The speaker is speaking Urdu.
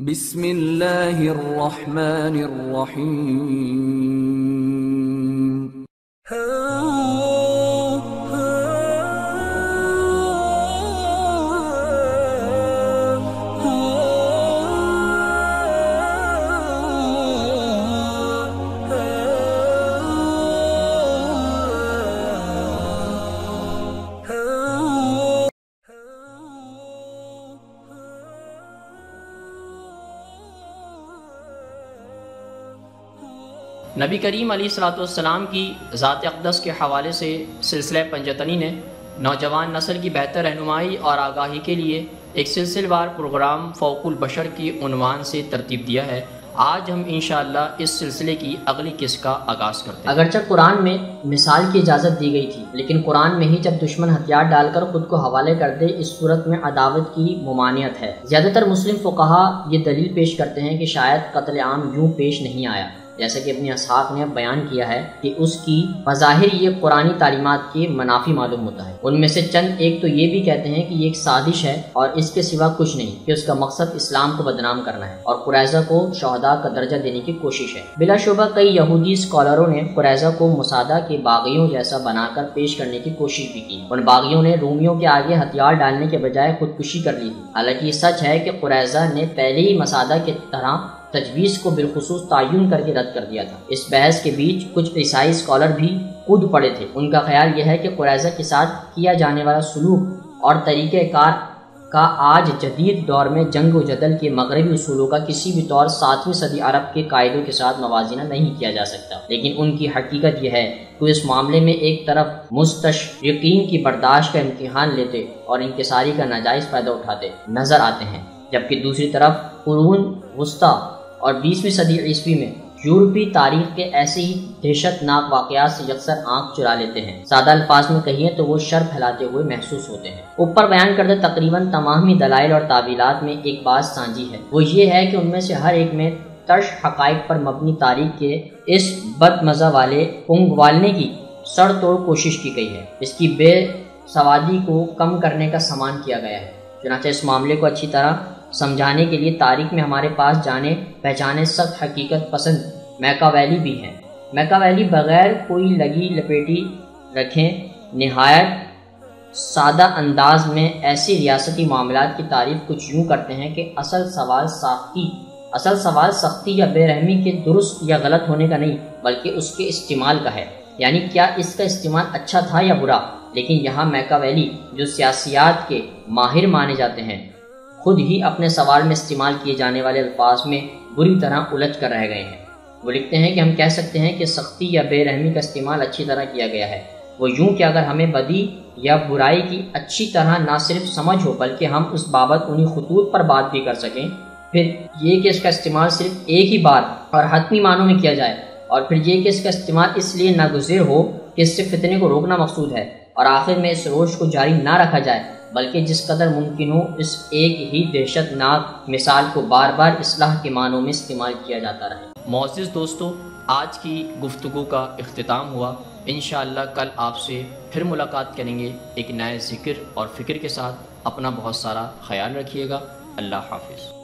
بسم اللہ الرحمن الرحیم نبی کریم علیہ الصلوۃ والسلام کی ذات اقدس کے حوالے سے سلسلہ پنجتنی نے نوجوان نسل کی بہتر رہنمائی اور آگاہی کے لیے ایک سلسلہ وار پروگرام فوق البشر کی عنوان سے ترتیب دیا ہے۔ آج ہم انشاءاللہ اس سلسلے کی اگلی قسط کا آغاز کرتے ہیں۔ اگرچہ قرآن میں مثال کی اجازت دی گئی تھی، لیکن قرآن میں ہی جب دشمن ہتھیار ڈال کر خود کو حوالے کر دے، اس صورت میں عداوت کی ممانعت ہے۔ زیادہ تر مسلم فقہا یہ دلیل پیش کرتے ہیں کہ شاید قتل عام یوں پیش نہیں آیا، جیسا کہ ابن اسحاق نے بیان کیا ہے کہ اس کی بظاہر یہ قرآنی تعلیمات کے منافی معلوم ہوتا ہے۔ ان میں سے چند ایک تو یہ بھی کہتے ہیں کہ یہ ایک سازش ہے اور اس کے سوا کچھ نہیں، کہ اس کا مقصد اسلام کو بدنام کرنا ہے اور قریظہ کو شہداء کا درجہ دینے کی کوشش ہے۔ بلا شبہ کئی یہودی اسکالروں نے قریظہ کو مسادہ کے باغیوں جیسا بنا کر پیش کرنے کی کوشش بھی کی۔ ان باغیوں نے رومیوں کے آگے ہتھیار ڈالنے کے بجائے خودکشی کر لی تھی۔ حالانکہ یہ سچ ہے کہ قریظہ نے پہلے ہی مسادہ کی طرح تجویز کو بالخصوص تعین کر کے رد کر دیا تھا۔ اس بحث کے بیچ کچھ عیسائی اسکالر بھی کود پڑے تھے۔ ان کا خیال یہ ہے کہ قریظہ کے ساتھ کیا جانے والا سلوک اور طریقہ کار کا آج جدید دور میں جنگ و جدل کے مغربی اصولوں کا کسی بھی طور 7ویں صدی عرب کے قائدوں کے ساتھ موازنہ نہیں کیا جا سکتا، لیکن ان کی حقیقت یہ ہے کہ اس معاملے میں ایک طرف مستشرقین کی برداشت کا امتحان لیتے اور انکساری کا ناجائز فائدہ اٹھاتے نظر آتے ہیں، جبکہ دوسری طرف قرون وسطیٰ اور 20ویں صدی عیسوی میں یورپی تاریخ کے ایسے ہی دہشت ناک واقعات سے یکسر آنکھ چرا لیتے ہیں۔ سادہ الفاظ میں کہیں تو وہ شر پھیلاتے ہوئے محسوس ہوتے ہیں۔ اوپر بیان کردہ تقریباً تمامی دلائل اور تعویلات میں ایک بات سانجی ہے، وہ یہ ہے کہ ان میں سے ہر ایک میں ترش حقائق پر مبنی تاریخ کے اس بد مزہ والے پنگوالنے کی سڑ توڑ کوشش کی گئی ہے، اس کی بے سوادی کو کم کرنے کا سامان کیا گیا ہے۔ چنانچہ اس معاملے کو اچھی طرح سمجھانے کے لیے تاریخ میں ہمارے پاس جانے پہچانے سخت حقیقت پسند میکاویلی بھی ہیں۔ میکاویلی بغیر کوئی لگی لپیٹی رکھیں نہایت سادہ انداز میں ایسی ریاستی معاملات کی تعریف کچھ یوں کرتے ہیں کہ اصل سوال سختی یا بے رحمی کے درست یا غلط ہونے کا نہیں، بلکہ اس کے استعمال کا ہے، یعنی کیا اس کا استعمال اچھا تھا یا برا۔ لیکن یہاں میکاویلی جو سیاسیات کے ماہر مانے جاتے ہیں، خود ہی اپنے سوال میں استعمال کیے جانے والے الفاظ میں بری طرح الجھ کر رہ گئے ہیں۔ وہ لکھتے ہیں کہ ہم کہہ سکتے ہیں کہ سختی یا بے رحمی کا استعمال اچھی طرح کیا گیا ہے، وہ یوں کہ اگر ہمیں بدی یا برائی کی اچھی طرح نہ صرف سمجھ ہو بلکہ ہم اس بابت انہی خطوط پر بات بھی کر سکیں، پھر یہ کہ اس کا استعمال صرف ایک ہی بار اور حتمی معنوں میں کیا جائے، اور پھر یہ کہ اس کا استعمال اس لیے ناگزیر ہو کہ اس سے فتنے کو روکنا مقصود ہے، اور آخر میں اس روش کو جاری نہ رکھا جائے بلکہ جس قدر ممکن ہو اس ایک ہی دہشت ناک مثال کو بار بار اصلاح کے معنوں میں استعمال کیا جاتا رہے۔ معزز دوستو، آج کی گفتگو کا اختتام ہوا۔ انشاءاللہ کل آپ سے پھر ملاقات کریں گے ایک نئے ذکر اور فکر کے ساتھ۔ اپنا بہت سارا خیال رکھیے گا۔ اللہ حافظ۔